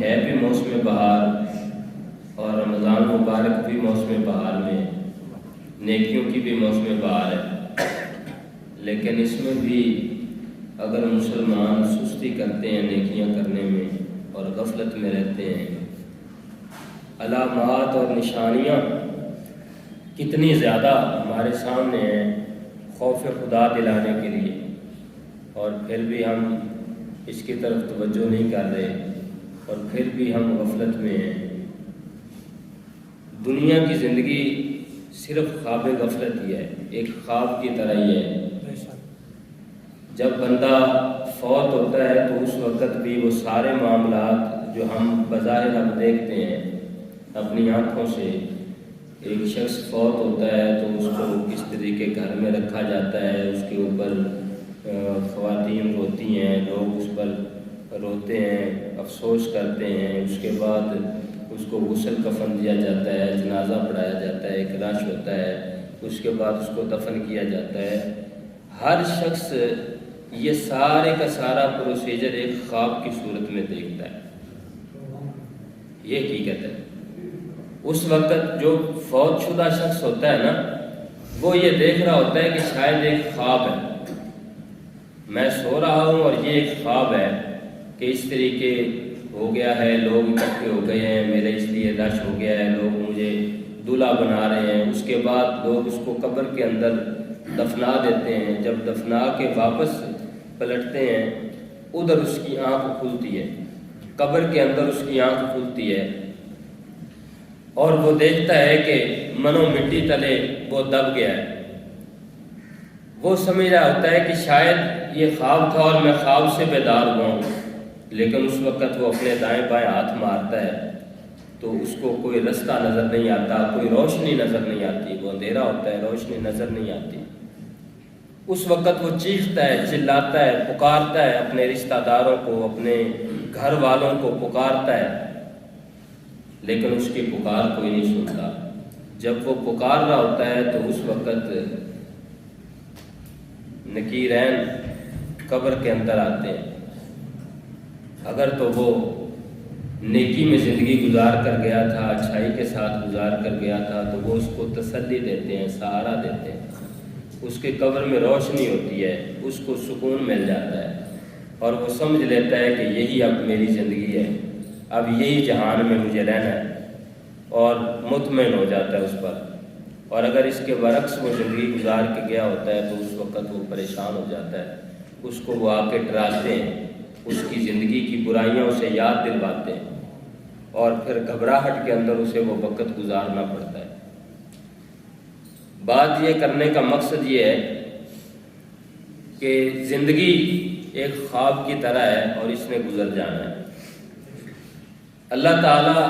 ہے بھی موسم بہار اور رمضان مبارک بھی موسم بہار میں، نیکیوں کی بھی موسم بہار ہے، لیکن اس میں بھی اگر مسلمان سستی کرتے ہیں نیکیاں کرنے میں اور غفلت میں رہتے ہیں، علامات اور نشانیاں کتنی زیادہ ہمارے سامنے ہیں خوف خدا دلانے کے لیے، اور پھر بھی ہم اس کی طرف توجہ نہیں کر رہے اور پھر بھی ہم غفلت میں ہیں۔ دنیا کی زندگی صرف خواب غفلت ہی ہے، ایک خواب کی طرح ہی ہے۔ جب بندہ فوت ہوتا ہے تو اس وقت بھی وہ سارے معاملات جو ہم بظاہر اب دیکھتے ہیں اپنی آنکھوں سے، ایک شخص فوت ہوتا ہے تو اس کو کس طریقے گھر میں رکھا جاتا ہے، اس کے اوپر خواتین روتی ہیں، لوگ اس پر روتے ہیں، افسوس کرتے ہیں، اس کے بعد اس کو غسل کفن دیا جاتا ہے، جنازہ پڑھایا جاتا ہے، ایک لاش ہوتا ہے، اس کے بعد اس کو دفن کیا جاتا ہے۔ ہر شخص یہ سارے کا سارا پروسیجر ایک خواب کی صورت میں دیکھتا ہے، یہ حقیقت ہے۔ اس وقت جو فوت شدہ شخص ہوتا ہے نا، وہ یہ دیکھ رہا ہوتا ہے کہ شاید ایک خواب ہے، میں سو رہا ہوں اور یہ ایک خواب ہے کہ اس طریقے ہو گیا ہے، لوگ اکٹھے ہو گئے ہیں، میرے اس لیے رش ہو گیا ہے، لوگ مجھے دلہا بنا رہے ہیں، اس کے بعد لوگ اس کو قبر کے اندر دفنا دیتے ہیں، جب دفنا کے واپس پلٹتے ہیں ادھر اس کی آنکھ کھلتی ہے، قبر کے اندر اس کی آنکھ کھلتی ہے اور وہ دیکھتا ہے کہ منو مٹی تلے وہ دب گیا ہے۔ وہ سمجھ رہا ہوتا ہے کہ شاید یہ خواب تھا اور میں خواب سے بیدار ہوا ہوں، لیکن اس وقت وہ اپنے دائیں بائیں ہاتھ مارتا ہے تو اس کو کوئی رستہ نظر نہیں آتا، کوئی روشنی نظر نہیں آتی، وہ اندھیرا ہوتا ہے، روشنی نظر نہیں آتی۔ اس وقت وہ چیختا ہے، چلاتا ہے، پکارتا ہے، اپنے رشتہ داروں کو، اپنے گھر والوں کو پکارتا ہے، لیکن اس کی پکار کوئی نہیں سنتا۔ جب وہ پکار رہا ہوتا ہے تو اس وقت نکیرین قبر کے اندر آتے ہیں۔ اگر تو وہ نیکی میں زندگی گزار کر گیا تھا، اچھائی کے ساتھ گزار کر گیا تھا، تو وہ اس کو تسلی دیتے ہیں، سہارا دیتے ہیں، اس کے قبر میں روشنی ہوتی ہے، اس کو سکون مل جاتا ہے اور وہ سمجھ لیتا ہے کہ یہی اب میری زندگی ہے، اب یہی جہان میں مجھے رہنا ہے، اور مطمئن ہو جاتا ہے اس پر۔ اور اگر اس کے برعکس وہ زندگی گزار کے گیا ہوتا ہے تو اس وقت وہ پریشان ہو جاتا ہے، اس کو وہ آ کے ڈراتے ہیں، اس کی زندگی کی برائیاں اسے یاد دلواتے ہیں اور پھر گھبراہٹ کے اندر اسے وہ وقت گزارنا پڑتا ہے۔ بات یہ کرنے کا مقصد یہ ہے کہ زندگی ایک خواب کی طرح ہے اور اس نے گزر جانا ہے۔ اللہ تعالیٰ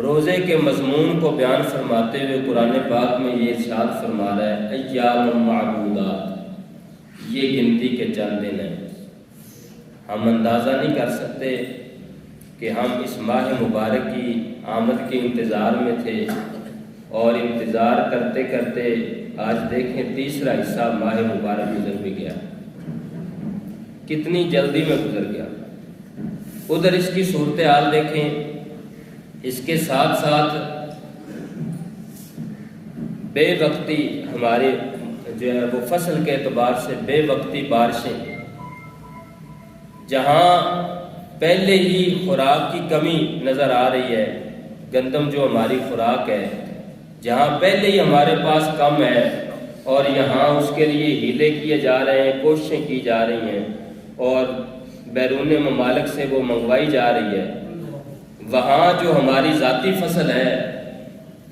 روزے کے مضمون کو بیان فرماتے ہوئے قرآن پاک میں یہ ارشاد فرما رہا ہے، ایام معدودات، یہ گنتی کے چند دن ہیں۔ ہم اندازہ نہیں کر سکتے کہ ہم اس ماہ مبارک کی آمد کے انتظار میں تھے اور انتظار کرتے کرتے آج دیکھیں تیسرا حصہ ماہ مبارک گزر بھی گیا، کتنی جلدی میں گزر گیا۔ ادھر اس کی صورتحال دیکھیں، اس کے ساتھ ساتھ بے وقتی ہمارے جو ہے وہ فصل کے اعتبار سے بے وقتی بارشیں، جہاں پہلے ہی خوراک کی کمی نظر آ رہی ہے، گندم جو ہماری خوراک ہے، جہاں پہلے ہی ہمارے پاس کم ہے اور یہاں اس کے لیے ہیلے کیے جا رہے ہیں، کوششیں کی جا رہی ہیں اور بیرون ممالک سے وہ منگوائی جا رہی ہے، وہاں جو ہماری ذاتی فصل ہے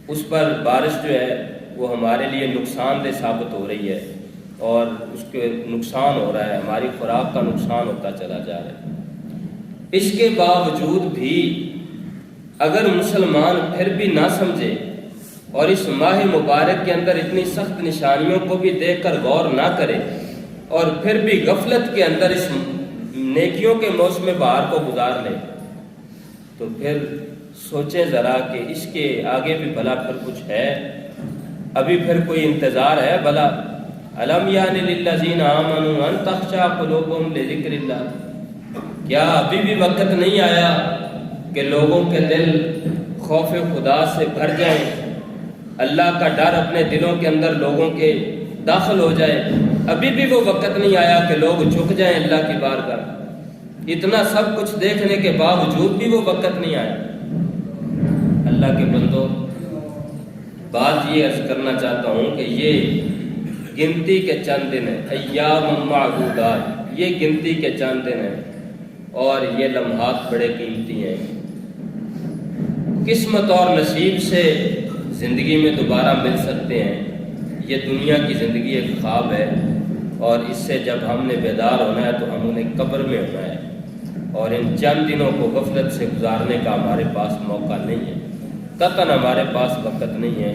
اس پر بارش جو ہے وہ ہمارے لیے نقصان دہ ثابت ہو رہی ہے اور اس کے نقصان ہو رہا ہے، ہماری خوراک کا نقصان ہوتا چلا جا رہا ہے۔ اس کے باوجود بھی اگر مسلمان پھر بھی نہ سمجھے اور اس ماہ مبارک کے اندر اتنی سخت نشانیوں کو بھی دیکھ کر غور نہ کرے اور پھر بھی غفلت کے اندر اس نیکیوں کے موسم بہار کو گزار لے، تو پھر سوچیں ذرا کہ اس کے آگے بھی بھلا پھر کچھ ہے، ابھی پھر کوئی انتظار ہے بھلا؟ الم یان للذین آمنوا ان تخشع قلوبهم لذکر اللہ، کیا ابھی بھی وقت نہیں آیا کہ لوگوں کے دل خوف خدا سے بھر جائیں، اللہ کا ڈر اپنے دلوں کے اندر لوگوں کے داخل ہو جائے، ابھی بھی وہ وقت نہیں آیا کہ لوگ جھک جائیں اللہ کی بارگاہ۔ اتنا سب کچھ دیکھنے کے باوجود بھی وہ وقت نہیں آیا۔ اللہ کے بندو، بات یہ عرض کرنا چاہتا ہوں کہ یہ گنتی کے چند دن ہیں، ایام معدودات، یہ گنتی کے چند دن ہیں اور یہ لمحات بڑے قیمتی ہیں۔ قسمت اور نصیب سے زندگی میں دوبارہ مل سکتے ہیں۔ یہ دنیا کی زندگی ایک خواب ہے اور اس سے جب ہم نے بیدار ہونا ہے تو ہم انہیں قبر میں ہونا ہے، اور ان چند دنوں کو غفلت سے گزارنے کا ہمارے پاس موقع نہیں ہے، قطعاً ہمارے پاس وقت نہیں ہے۔